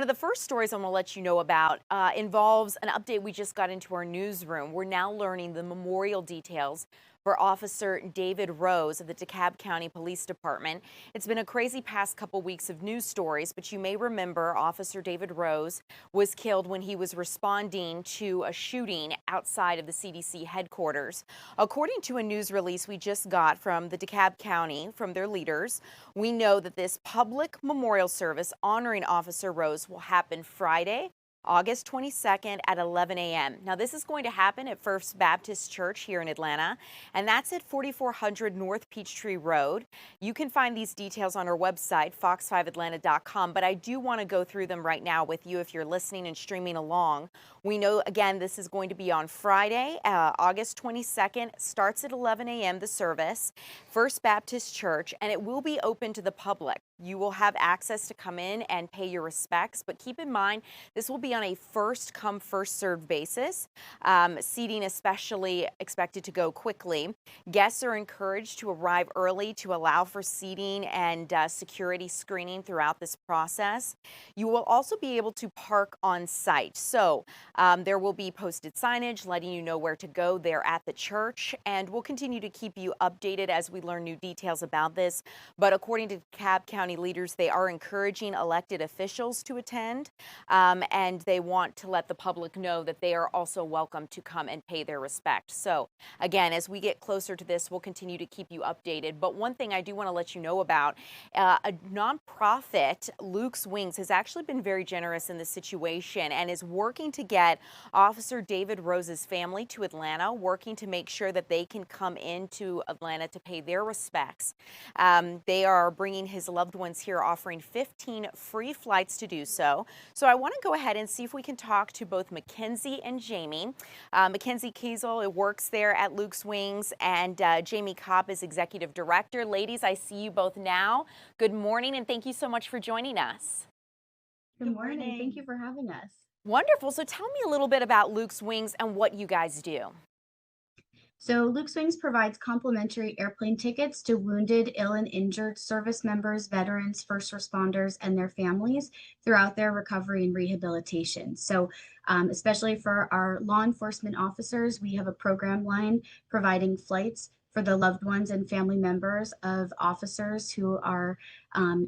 One of the first stories I'm going to let you know about involves an update we just got into our newsroom. We're now learning the memorial details for Officer David Rose of the DeKalb County Police Department. It's been a crazy past couple weeks of news stories, but you may remember Officer David Rose was killed when he was responding to a shooting outside of the CDC headquarters. According to a news release we just got from the DeKalb County, from their leaders, we know that this public memorial service honoring Officer Rose will happen Friday, August 22nd at 11 a.m. Now, this is going to happen at First Baptist Church here in Atlanta, and that's at 4400 North Peachtree Road. You can find these details on our website, fox5atlanta.com, but I do want to go through them right now with you if you're listening and streaming along. We know, again, this is going to be on Friday, August 22nd, starts at 11 a.m., the service, First Baptist Church, and it will be open to the public. You will have access to come in and pay your respects, but keep in mind, this will be on a first come, first served basis. Seating especially expected to go quickly. Guests are encouraged to arrive early to allow for seating and security screening throughout this process. You will also be able to park on site. So there will be posted signage letting you know where to go there at the church, and we'll continue to keep you updated as we learn new details about this. But according to DeKalb County leaders, they are encouraging elected officials to attend, and they want to let the public know that they are also welcome to come and pay their respect. So again, as we get closer to this, we'll continue to keep you updated. But one thing I do want to let you know about, a nonprofit, Luke's Wings, has actually been very generous in this situation and is working to get Officer David Rose's family to Atlanta, working to make sure that they can come into Atlanta to pay their respects. They are bringing his loved ones here, offering 15 free flights to do so. So I want to go ahead and see if we can talk to both Mackenzie and Jamie. Mackenzie Kiesel works there at Luke's Wings, and Jamie Kopp is executive director. Ladies, I see you both now. Good morning, and thank you so much for joining us. Good morning. Thank you for having us. Wonderful. So tell me a little bit about Luke's Wings and what you guys do. So, Luke's Wings provides complimentary airplane tickets to wounded, ill, and injured service members, veterans, first responders, and their families throughout their recovery and rehabilitation. So, especially for our law enforcement officers, we have a program line providing flights for the loved ones and family members of officers who are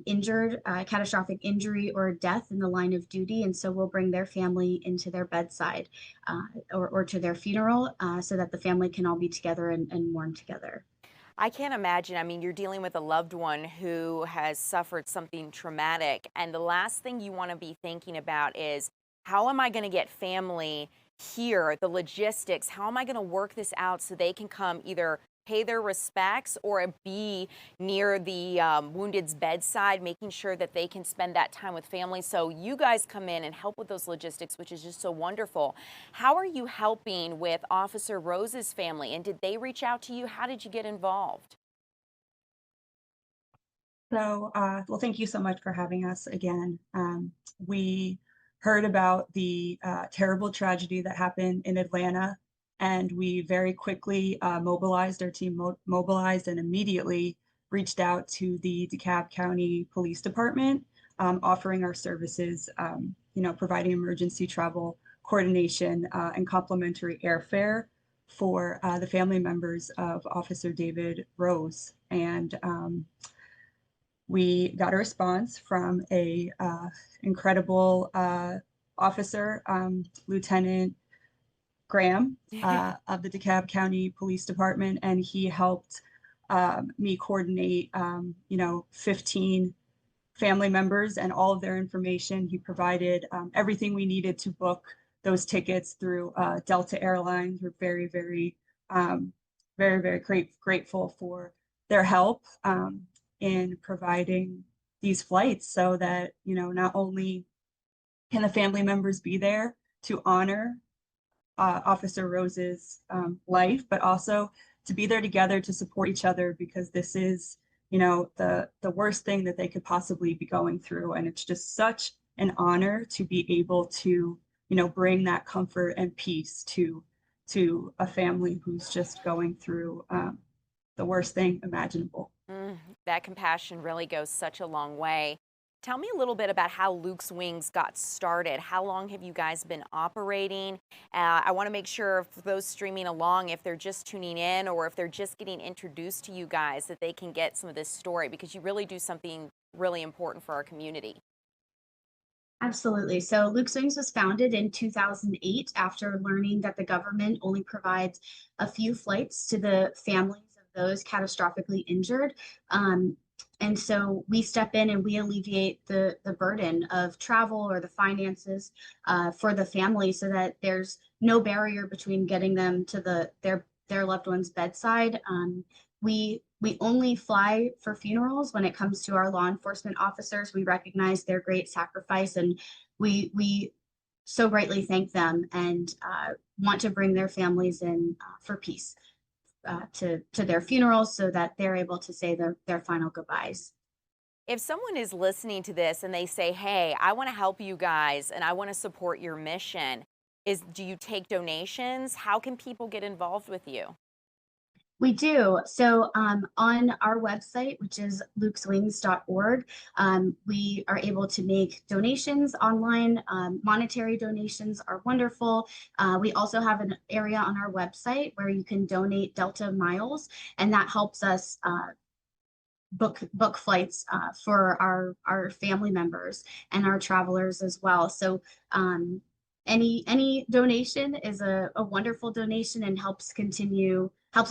injured, catastrophic injury or death in the line of duty. And so we'll bring their family into their bedside or to their funeral so that the family can all be together and mourn together. I can't imagine. I mean, you're dealing with a loved one who has suffered something traumatic, and the last thing you want to be thinking about is, how am I going to get family here, the logistics? How am I going to work this out so they can come either pay their respects or be near the wounded's bedside, making sure that they can spend that time with family? So you guys come in and help with those logistics, which is just so wonderful. How are you helping with Officer Rose's family, and did they reach out to you? How did you get involved? Well, thank you so much for having us again. We heard about the terrible tragedy that happened in Atlanta, and we very quickly mobilized, our team mobilized and immediately reached out to the DeKalb County Police Department, offering our services, providing emergency travel coordination and complimentary airfare for the family members of Officer David Rose. And we got a response from a incredible officer, Lieutenant Graham of the DeKalb County Police Department, and he helped me coordinate, 15 family members and all of their information. He provided everything we needed to book those tickets through Delta Airlines. We're very grateful for their help in providing these flights so that, not only can the family members be there to honor Officer Rose's life, but also to be there together to support each other, because this is, the worst thing that they could possibly be going through. And it's just such an honor to be able to, bring that comfort and peace to a family who's just going through the worst thing imaginable. That compassion really goes such a long way. Tell me a little bit about how Luke's Wings got started. How long have you guys been operating? I want to make sure for those streaming along, if they're just tuning in or if they're just getting introduced to you guys, that they can get some of this story because you really do something really important for our community. Absolutely. So Luke Swings was founded in 2008 after learning that the government only provides a few flights to the families of those catastrophically injured. Um, and so we step in and we alleviate the burden of travel or the finances for the family so that there's no barrier between getting them to their loved one's bedside. We only fly for funerals when it comes to our law enforcement officers. We recognize their great sacrifice and we so greatly thank them and want to bring their families in for peace to their funerals so that they're able to say their final goodbyes. If someone is listening to this and they say, "Hey, I want to help you guys and I want to support your mission," do you take donations? How can people get involved with you? We do. So on our website, which is lukeswings.org, we are able to make donations online. Monetary donations are wonderful. We also have an area on our website where you can donate Delta miles, and that helps us book flights for our family members and our travelers as well. So any donation is a wonderful donation and helps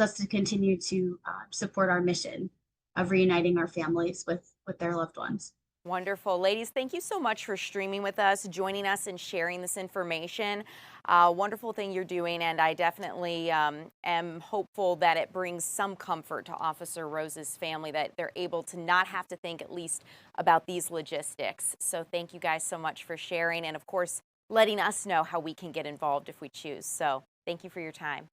us to continue to support our mission of reuniting our families with their loved ones. Wonderful. Ladies, thank you so much for streaming with us, joining us, and sharing this information. Wonderful thing you're doing, and I definitely am hopeful that it brings some comfort to Officer Rose's family, that they're able to not have to think at least about these logistics. So thank you guys so much for sharing, and of course, letting us know how we can get involved if we choose. So thank you for your time.